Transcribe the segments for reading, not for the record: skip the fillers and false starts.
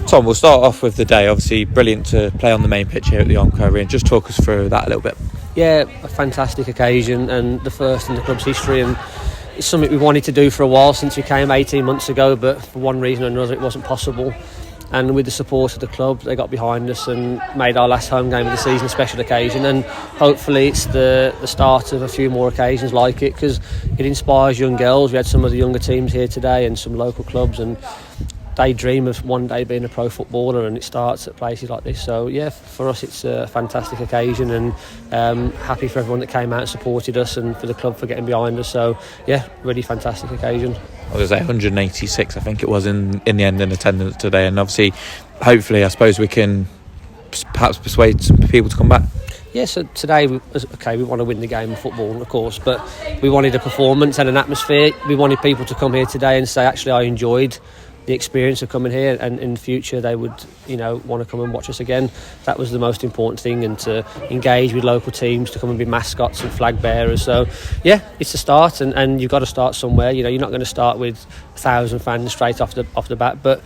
Tom, we'll start off with the day. Obviously, brilliant to play on the main pitch here at the ARMCO Arena. Just talk us through that a little bit. Yeah, a fantastic occasion and the first in the club's history, and it's something we wanted to do for a while since we came 18 months ago, but for one reason or another it wasn't possible. And with the support of the club, they got behind us and made our last home game of the season a special occasion, and hopefully it's the start of a few more occasions like it, because it inspires young girls. We had some of the younger teams here today and some local clubs, and they dream of one day being a pro footballer, and it starts at places like this. So yeah, for us it's a fantastic occasion, and happy for everyone that came out and supported us, and for the club for getting behind us. So yeah, really fantastic occasion. I was at 186, I think it was in the end in attendance today, and obviously hopefully I suppose we can perhaps persuade some people to come back. Yeah, so today we want to win the game of football, of course, but we wanted a performance and an atmosphere. We wanted people to come here today and say, actually, I enjoyed the experience of coming here, and in the future they would want to come and watch us again. That was the most important thing, and to engage with local teams, to come and be mascots and flag bearers. So yeah, it's a start, and you've got to start somewhere. You're not going to start with 1,000 fans straight off the bat, but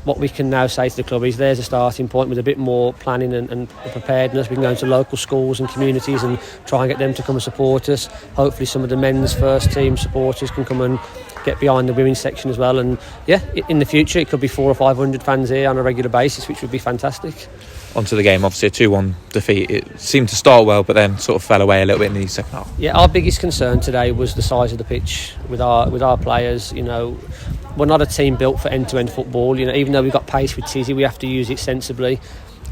what we can now say to the club is there's a starting point. With a bit more planning and preparedness, we can go into local schools and communities and try and get them to come and support us. Hopefully some of the men's first team supporters can come and get behind the women's section as well, and yeah, in the future it could be 400 or 500 fans here on a regular basis, which would be fantastic. Onto the game, obviously a 2-1 defeat. It seemed to start well, but then sort of fell away a little bit in the second half. Yeah, our biggest concern today was the size of the pitch with our players. We're not a team built for end-to-end football. Even though we've got pace with Tizzy, we have to use it sensibly,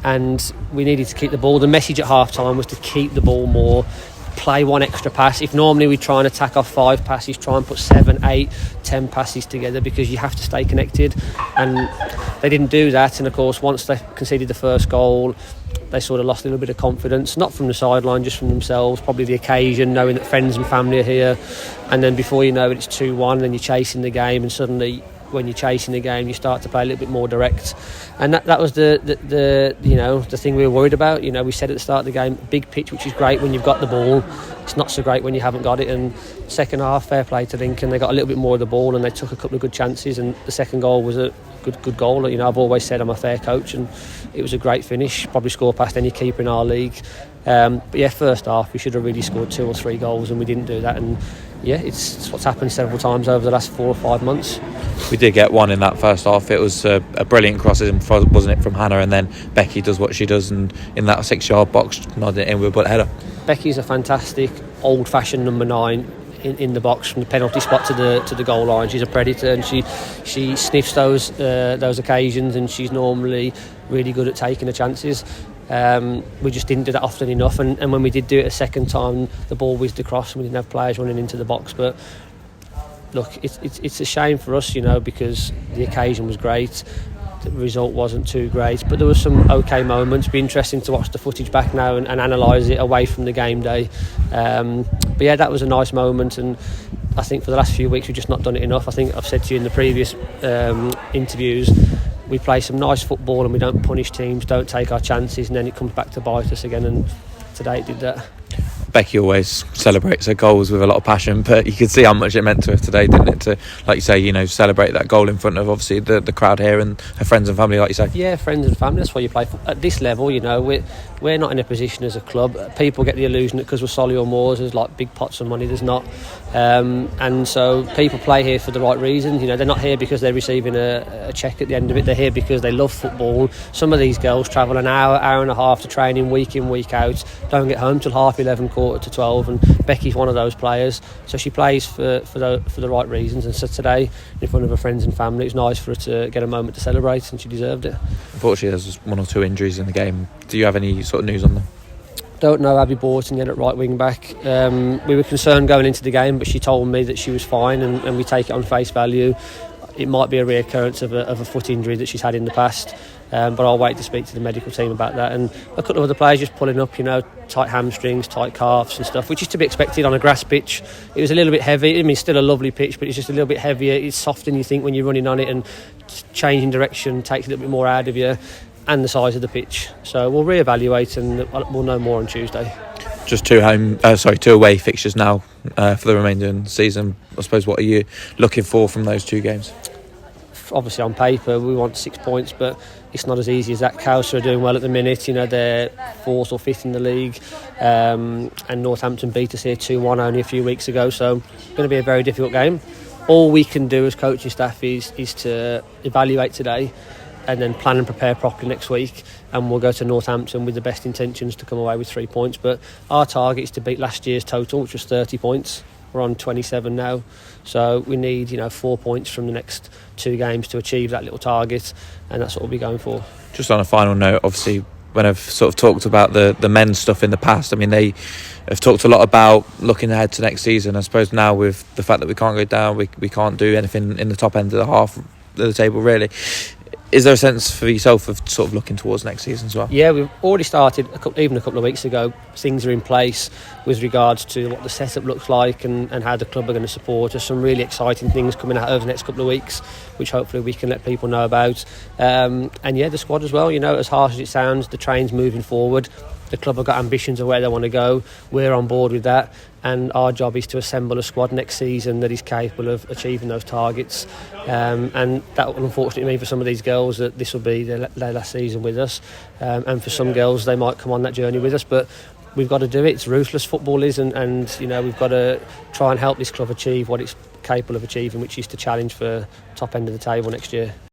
and we needed to keep the ball. The message at half-time was to keep the ball more, play one extra pass. If normally we try and attack off 5 passes, try and put 7, 8, 10 passes together, because you have to stay connected, and they didn't do that. And of course, once they conceded the first goal, they sort of lost a little bit of confidence, not from the sideline, just from themselves, probably the occasion, knowing that friends and family are here. And then before you know it, it's 2-1, and then you're chasing the game, and suddenly when you're chasing the game you start to play a little bit more direct, and that was the thing we were worried about. We said at the start of the game, big pitch, which is great when you've got the ball, it's not so great when you haven't got it. And second half, fair play to Lincoln, they got a little bit more of the ball and they took a couple of good chances, and the second goal was a good goal. I've always said I'm a fair coach, and it was a great finish, probably score past any keeper in our league. But yeah, first half we should have really scored 2 or 3 goals, and we didn't do that. And yeah, it's what's happened several times over the last 4 or 5 months. We did get one in that first half. It was a brilliant cross, wasn't it, from Hannah, and then Becky does what she does, and in that 6-yard box, nodded it in with a bullet header. Becky's a fantastic old-fashioned number 9 in the box from the penalty spot to the goal line. She's a predator, and she sniffs those occasions, and she's normally really good at taking the chances. We just didn't do that often enough, and when we did do it a second time, the ball whizzed across and we didn't have players running into the box. But look, it's a shame for us, because the occasion was great, the result wasn't too great, but there were some okay moments. It'd be interesting to watch the footage back now and analyse it away from the game day. But yeah, that was a nice moment, and I think for the last few weeks we've just not done it enough. I think I've said to you in the previous interviews, we play some nice football and we don't punish teams, don't take our chances, and then it comes back to bite us again, and today it did that. Becky always celebrates her goals with a lot of passion, but you could see how much it meant to her today, didn't it? To, like you say, celebrate that goal in front of obviously the crowd here and her friends and family, like you say. Yeah, friends and family. That's why you play at this level. We're not in a position as a club. People get the illusion that because we're Solihull Moors, there's like big pots of money. There's not, and so people play here for the right reasons. They're not here because they're receiving a check at the end of it. They're here because they love football. Some of these girls travel an hour and a half to training week in, week out. Don't get home till 11:30, 11:45, and Becky's one of those players. So she plays for the right reasons. And so today, in front of her friends and family, it's nice for her to get a moment to celebrate, and she deserved it. Unfortunately, there's 1 or 2 injuries in the game. Do you have any sort of news on them? Don't know Abby Borton yet at right wing back. We were concerned going into the game, but she told me that she was fine, and we take it on face value. It might be a reoccurrence of a foot injury that she's had in the past, but I'll wait to speak to the medical team about that. And a couple of other players just pulling up, tight hamstrings, tight calves and stuff, which is to be expected on a grass pitch. It was a little bit heavy. I mean, still a lovely pitch, but it's just a little bit heavier. It's softer than you think when you're running on it, and changing direction takes a little bit more out of you, and the size of the pitch. So we'll reevaluate, and we'll know more on Tuesday. Just 2 away fixtures now for the remainder of the season. I suppose, what are you looking for from those 2 games? obviously on paper we want 6 points, but it's not as easy as that. Cowser are doing well at the minute, you know, they're 4th or 5th in the league, and Northampton beat us here 2-1 only a few weeks ago, so it's going to be a very difficult game. All we can do as coaching staff is to evaluate today and then plan and prepare properly next week, and we'll go to Northampton with the best intentions to come away with 3 points. But our target is to beat last year's total, which was 30 points. We're on 27 now, so we need 4 points from the next 2 games to achieve that little target, and that's what we'll be going for. Just on a final note, obviously when I've sort of talked about the men's stuff in the past, I mean, they have talked a lot about looking ahead to next season. I suppose now with the fact that we can't go down, we can't do anything in the top end of the half of the table really. Is there a sense for yourself of sort of looking towards next season as well? Yeah, we've already started, even a couple of weeks ago. Things are in place with regards to what the setup looks like and how the club are going to support us. Some really exciting things coming out over the next couple of weeks, which hopefully we can let people know about. And yeah, the squad as well, as harsh as it sounds, the train's moving forward. The club have got ambitions of where they want to go. We're on board with that, and our job is to assemble a squad next season that is capable of achieving those targets. And that will unfortunately mean for some of these girls that this will be their last season with us, and for some girls they might come on that journey with us, but we've got to do it. It's ruthless, football is, and we've got to try and help this club achieve what it's capable of achieving, which is to challenge for top end of the table next year.